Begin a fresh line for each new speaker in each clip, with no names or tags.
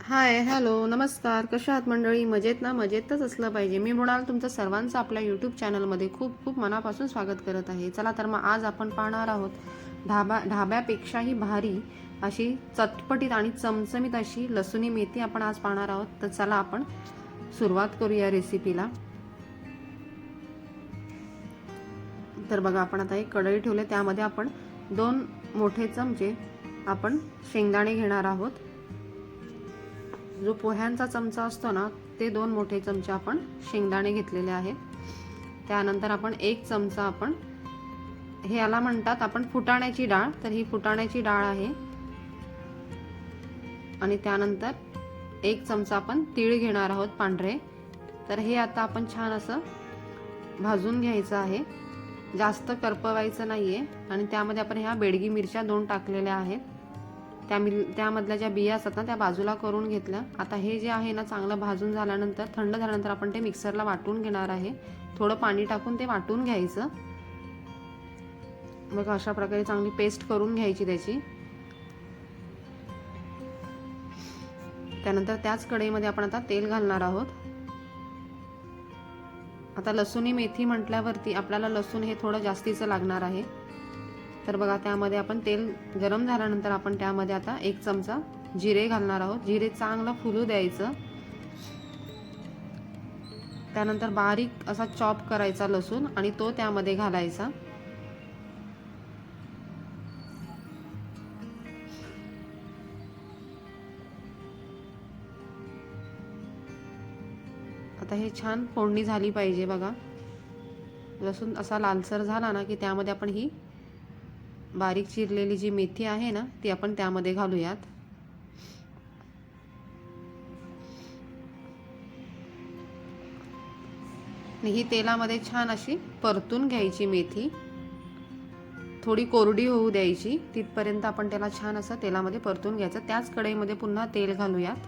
हाय, hello, नमस्कार. कशा आहात मंडळी? मजेत ना? मजेतच असलं पाहिजे. मी मृणाल तुमचं सर्वांचं आपल्या यूट्यूब चॅनलमध्ये खूप खूप मनापासून स्वागत करत आहे. चला तर मग आज आपण पाहणार आहोत ढाब्यापेक्षाही भारी अशी चटपटीत आणि चमचमीत अशी लसुणी मेथी आपण आज पाहणार आहोत. तर चला आपण सुरुवात करूया रेसिपीला. तर बघा, आपण आता एक कढई ठेवले, त्यामध्ये आपण 2 मोठे चमचे आपण शेंगदाणे घेणार आहोत. जो पोह्यांचा चमचा असतो ना, ते 2 मोठे चमचे आपण शेंगदाणे घेतलेले आहेत. त्यानंतर आपण 1 चमचा आपण हे याला म्हणतात आपण फुटाण्याची डाळ, तर ही फुटाण्याची डाळ आहे. आणि त्यानंतर 1 चमचा आपण तीळ घेणार आहोत पांढरे. तर हे आता आपण छान असं भाजून घ्यायचं आहे, जास्त करपवायचं नाहीये. आणि त्यामध्ये आपण ह्या बेडगी मिरच्या 2 टाकलेल्या आहेत. त्यामधल्या ज्या बिया असतात ना, त्या बाजूला करून घेतल्या. आता हे जे आहे ना, चांगलं भाजून झाल्यानंतर, थंड झाल्यानंतर आपण ते मिक्सरला वाटून घेणार आहे. थोडं पाणी टाकून ते वाटून घ्यायचं. मग अशा प्रकारे चांगली पेस्ट करून घ्यायची त्याची. त्यानंतर त्याच कढईमध्ये आपण आता तेल घालणार आहोत. आता लसूणी मेथी म्हटल्यावरती आपल्याला लसूण हे थोडं जास्तीचं लागणार आहे. तर बघा, त्यामध्ये आपण तेल गरम झाल्यानंतर आपण त्यामध्ये आता 1 चमचा जिरे घालणार आहोत. जिरे चांगलं फुलू द्यायचं. त्यानंतर बारीक असा चॉप करायचा लसूण आणि तो त्यामध्ये घालायचा. आता हे छान फोडणी झाली पाहिजे बघा. लसूण असा लालसर झाला ना, की त्यामध्ये आपण ही बारीक चिरलेली जी मेथी आहे ना, ती आपण त्यामध्ये घालूयात. ही तेलामध्ये छान अशी परतून घ्यायची मेथी. थोडी कोरडी होऊ द्यायची, तिथपर्यंत आपण त्याला छान असं तेलामध्ये परतून घ्यायचं. त्याच कढईमध्ये पुन्हा तेल घालूयात.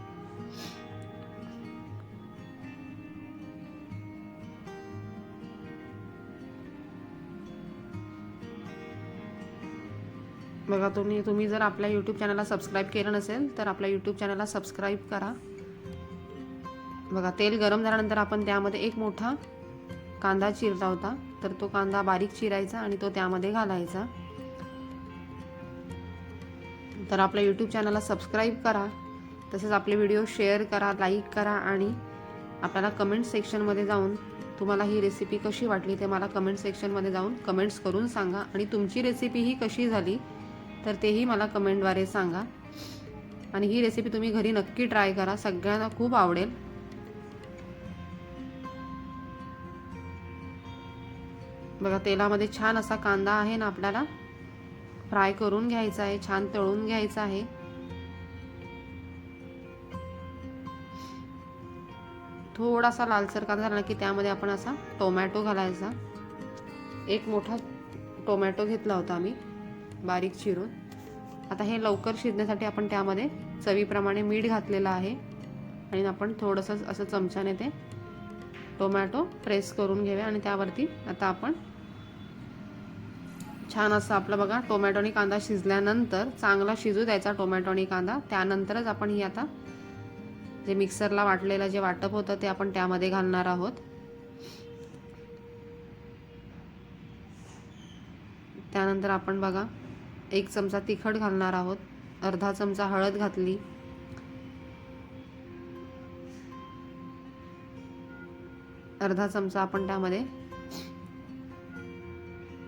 बघा, तुम्ही जर आपल्या यूट्यूब चॅनलला सबस्क्राईब केलं नसेल तर आपल्या यूट्यूब चॅनलला सबस्क्राईब करा. बघा, तेल गरम झाल्यानंतर आपण त्यामध्ये 1 मोठा कांदा चिरला होता, तर तो कांदा बारीक चिरायचा आणि तो त्यामध्ये घालायचा. तर आपल्या यूट्यूब चॅनलला सबस्क्राईब करा, तसेच आपले व्हिडिओ शेअर करा, लाईक करा आणि आपल्याला कमेंट सेक्शनमध्ये जाऊन तुम्हाला ही रेसिपी कशी वाटली ते मला कमेंट सेक्शनमध्ये जाऊन कमेंट्स करून सांगा. आणि तुमची रेसिपी ही कशी झाली तर तेही मला कमेंटद्वारे सांगा. आणि ही रेसिपी तुम्ही घरी नक्की ट्राय करा, सगळ्यांना खूप आवडेल. बघा, तेलामध्ये छान असा कांदा आहे ना, आपल्याला फ्राय करून घ्यायचा आहे, छान तळून घ्यायचा आहे. थोडासा लालसर कांदा झाला की त्यामध्ये आपण असा टोमॅटो घालायचा. 1 मोठा टोमॅटो घेतला होता मी बारीक चिरून. आता हे लवकर शिजण्यासाठी आपण त्यामध्ये चवीप्रमाणे मीठ घातलेलं आहे. आणि आपण थोडंसं असं चमच्याने ते टोमॅटो प्रेस करून घेऊया. आणि त्यावरती आता आपण छान असं आपलं बघा, टोमॅटो आणि कांदा शिजल्यानंतर चांगला शिजू द्यायचा टोमॅटो आणि कांदा. त्यानंतरच आपण ही आता जे मिक्सरला वाटलेलं जे वाटप होतं ते आपण त्यामध्ये घालणार आहोत. त्यानंतर आपण बघा 1 चमचा तिखट घालणार आहोत, अर्धा चमचा हळद घातली, अर्धा चमचा आपण त्यामध्ये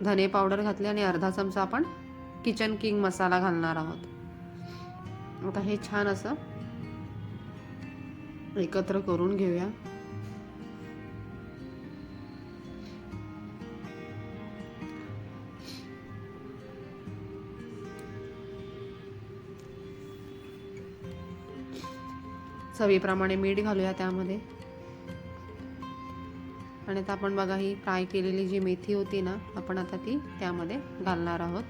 धने पावडर घातली आणि अर्धा चमचा आपण किचन किंग मसाला घालणार आहोत. आता हे छान असं एकत्र करून घेऊया. चवीप्रमाणे मीठ घालूया त्यामध्ये. आणि आता आपण बघा, ही फ्राय केलेली जी मेथी होती ना, आपण आता ती त्यामध्ये घालणार आहोत.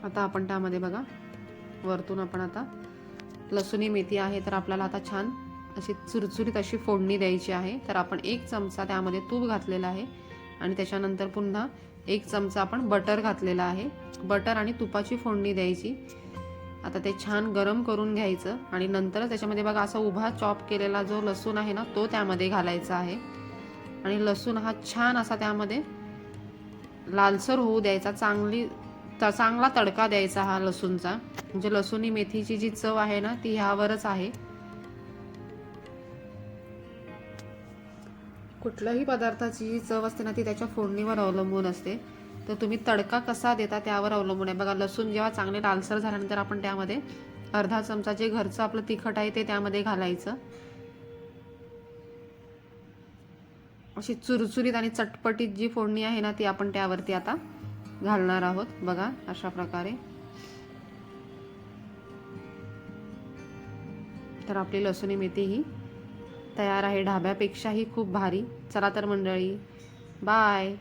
आता आपण त्यामध्ये बघा वरतून आपण आता लसूणी मेथी आहे, तर आपल्याला आता छान अशी चुरचुरीत अशी फोडणी द्यायची आहे. तर आपण 1 चमचा त्यामध्ये तूप घातलेलं आहे आणि त्याच्यानंतर पुन्हा 1 चमचा आपण बटर घातलेला आहे. बटर आणि तुपाची फोडणी द्यायची. आता ते छान गरम करून घ्यायचं आणि नंतर त्याच्यामध्ये बघा असा उभा चॉप केलेला जो लसूण आहे ना, तो त्यामध्ये घालायचा आहे आणि लसूण हा छान असा त्यामध्ये लालसर होऊ द्यायचा. चांगला तडका द्यायचा हा लसूणचा. म्हणजे लसूणी मेथीची जी चव आहे ना, ती ह्यावरच आहे. कुठल्याही पदार्थाची जी चव असते ना, ती त्याच्या फोडणीवर अवलंबून असते. तर तुम्ही तडका कसा देता त्यावर अवलंबून आहे. बघा लसूण जेव्हा चांगले लालसर झाल्यानंतर आपण त्यामध्ये अर्धा चमचा जे घरचं आपलं तिखट आहे ते त्यामध्ये घालायचं. अशी चुरचुरीत आणि चटपटीत जी फोडणी आहे ना, ती आपण त्यावरती आता घालणार आहोत. बघा अशा प्रकारे. तर आपली लसूणी मेथी ही तयार आहे. ढाब्यापेक्षाही खूप भारी. चला तर मंडळी, बाय.